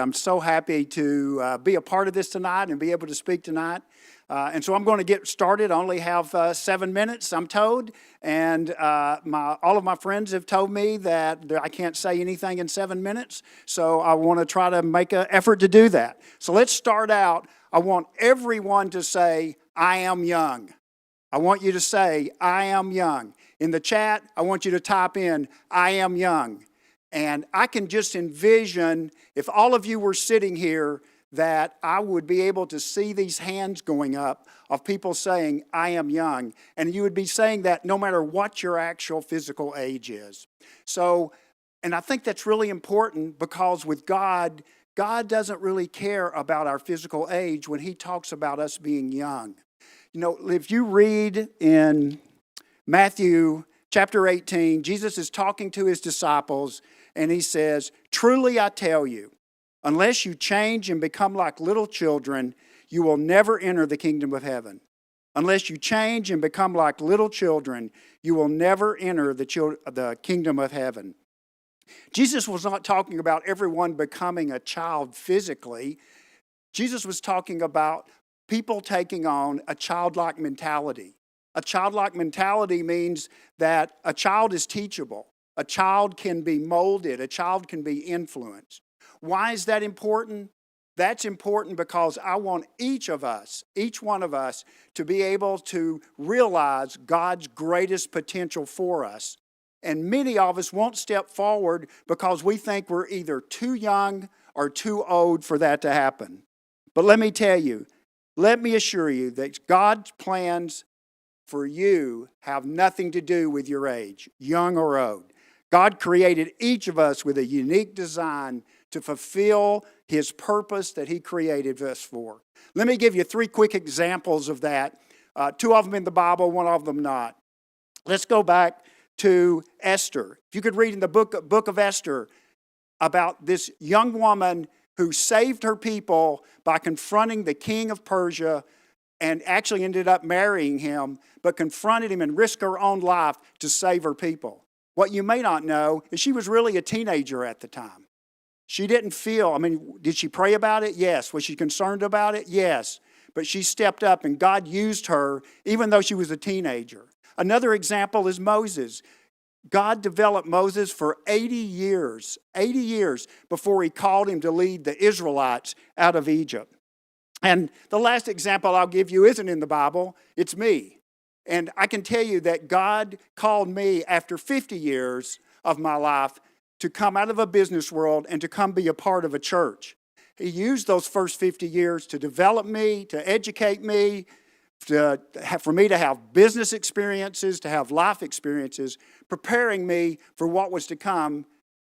I'm so happy to be a part of this tonight and be able to speak tonight. And so I'm going to get started. I only have 7 minutes, I'm told. And all of my friends have told me that I can't say anything in 7 minutes. So I want to try to make an effort to do that. So let's start out. I want everyone to say, I am young. I want you to say, I am young. In the chat, I want you to type in, I am young. And I can just envision, if all of you were sitting here, that I would be able to see these hands going up of people saying, I am young. And you would be saying that no matter what your actual physical age is. So, and I think that's really important because with God, God doesn't really care about our physical age when He talks about us being young. You know, if you read in Matthew chapter 18, Jesus is talking to His disciples, and He says, truly I tell you, unless you change and become like little children, you will never enter the kingdom of heaven. Unless you change and become like little children, you will never enter the kingdom of heaven. Jesus was not talking about everyone becoming a child physically. Jesus was talking about people taking on a childlike mentality. A childlike mentality means that a child is teachable. A child can be molded. A child can be influenced. Why is that important? That's important because I want each one of us, to be able to realize God's greatest potential for us. And many of us won't step forward because we think we're either too young or too old for that to happen. But let me tell you, let me assure you that God's plans for you have nothing to do with your age, young or old. God created each of us with a unique design to fulfill His purpose that He created us for. Let me give you 3 quick examples of that. 2 of them in the Bible, 1 of them not. Let's go back to Esther. If you could read in the book of Esther about this young woman who saved her people by confronting the king of Persia and actually ended up marrying him, but confronted him and risked her own life to save her people. What you may not know is she was really a teenager at the time. She didn't feel, did she pray about it? Yes. Was she concerned about it? Yes. But she stepped up and God used her even though she was a teenager. Another example is Moses. God developed Moses for 80 years before He called him to lead the Israelites out of Egypt. And the last example I'll give you isn't in the Bible, it's me. And I can tell you that God called me after 50 years of my life to come out of a business world and to come be a part of a church. He used those first 50 years to develop me, to educate me, for me to have business experiences, to have life experiences, preparing me for what was to come.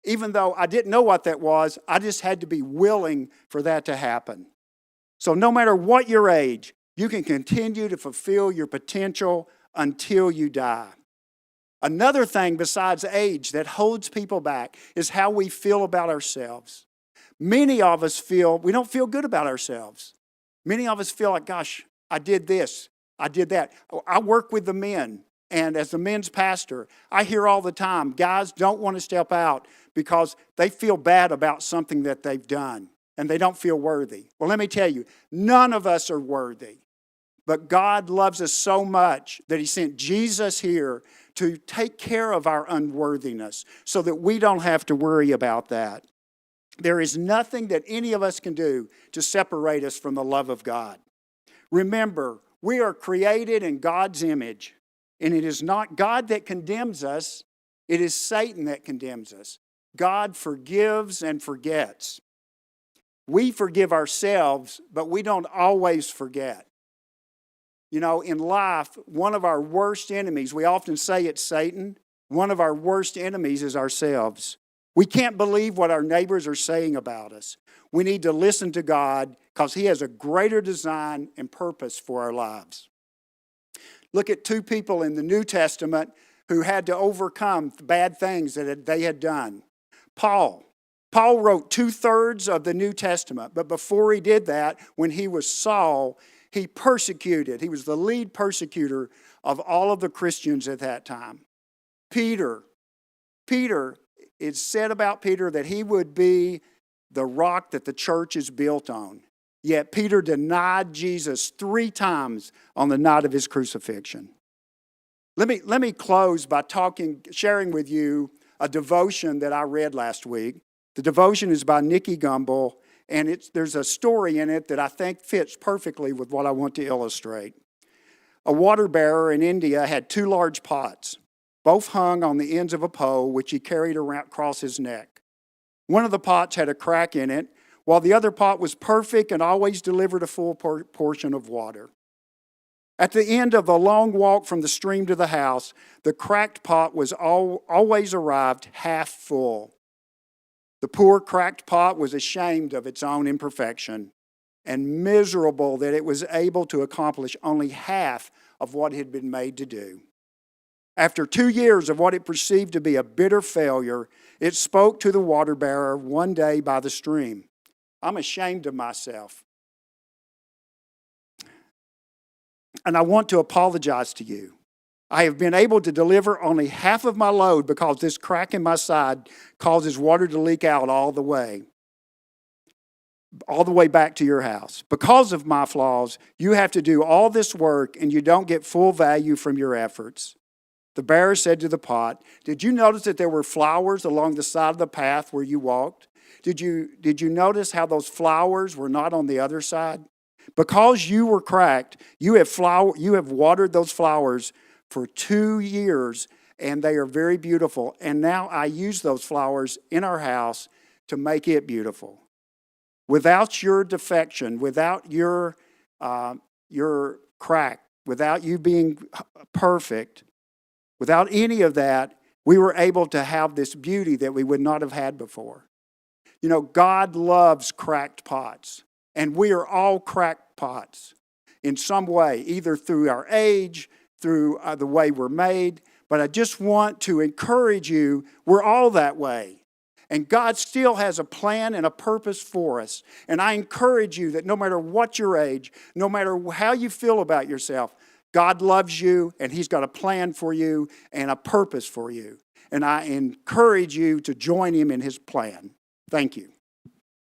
Even though I didn't know what that was, I just had to be willing for that to happen. So no matter what your age, you can continue to fulfill your potential until you die. Another thing besides age that holds people back is how we feel about ourselves. Many of us we don't feel good about ourselves. Many of us feel like, gosh, I did this, I did that. I work with the men, and as the men's pastor, I hear all the time, guys don't want to step out because they feel bad about something that they've done, and they don't feel worthy. Well, let me tell you, none of us are worthy. But God loves us so much that He sent Jesus here to take care of our unworthiness so that we don't have to worry about that. There is nothing that any of us can do to separate us from the love of God. Remember, we are created in God's image, and it is not God that condemns us, it is Satan that condemns us. God forgives and forgets. We forgive ourselves, but we don't always forget. You know, in life, one of our worst enemies, we often say it's Satan, one of our worst enemies is ourselves. We can't believe what our neighbors are saying about us. We need to listen to God because He has a greater design and purpose for our lives. Look at 2 people in the New Testament who had to overcome bad things that they had done. Paul wrote 2/3 of the New Testament, but before he did that, when he was Saul, he persecuted. He was the lead persecutor of all of the Christians at that time. Peter, it's said about Peter that he would be the rock that the church is built on. Yet Peter denied Jesus 3 times on the night of his crucifixion. Let me close by sharing with you a devotion that I read last week. The devotion is by Nicky Gumbel, and there's a story in it that I think fits perfectly with what I want to illustrate. A water bearer in India had 2 large pots, both hung on the ends of a pole, which he carried around across his neck. One of the pots had a crack in it, while the other pot was perfect and always delivered a full portion of water. At the end of the long walk from the stream to the house, the cracked pot was always arrived half full. The poor cracked pot was ashamed of its own imperfection and miserable that it was able to accomplish only half of what it had been made to do. After 2 years of what it perceived to be a bitter failure, it spoke to the water bearer one day by the stream. I'm ashamed of myself, and I want to apologize to you. I have been able to deliver only half of my load because this crack in my side causes water to leak out all the way back to your house. Because of my flaws, you have to do all this work and you don't get full value from your efforts. The bearer said to the pot, "Did you notice that there were flowers along the side of the path where you walked? Did you notice how those flowers were not on the other side? Because you were cracked, you have watered those flowers for 2 years, and they are very beautiful. And now I use those flowers in our house to make it beautiful. Without your defection, without your crack, without you being perfect, without any of that, we were able to have this beauty that we would not have had before." You know, God loves cracked pots, and we are all cracked pots in some way, either through our age, through the way we're made. But I just want to encourage you, we're all that way. And God still has a plan and a purpose for us. And I encourage you that no matter what your age, no matter how you feel about yourself, God loves you, and He's got a plan for you and a purpose for you. And I encourage you to join Him in His plan. Thank you.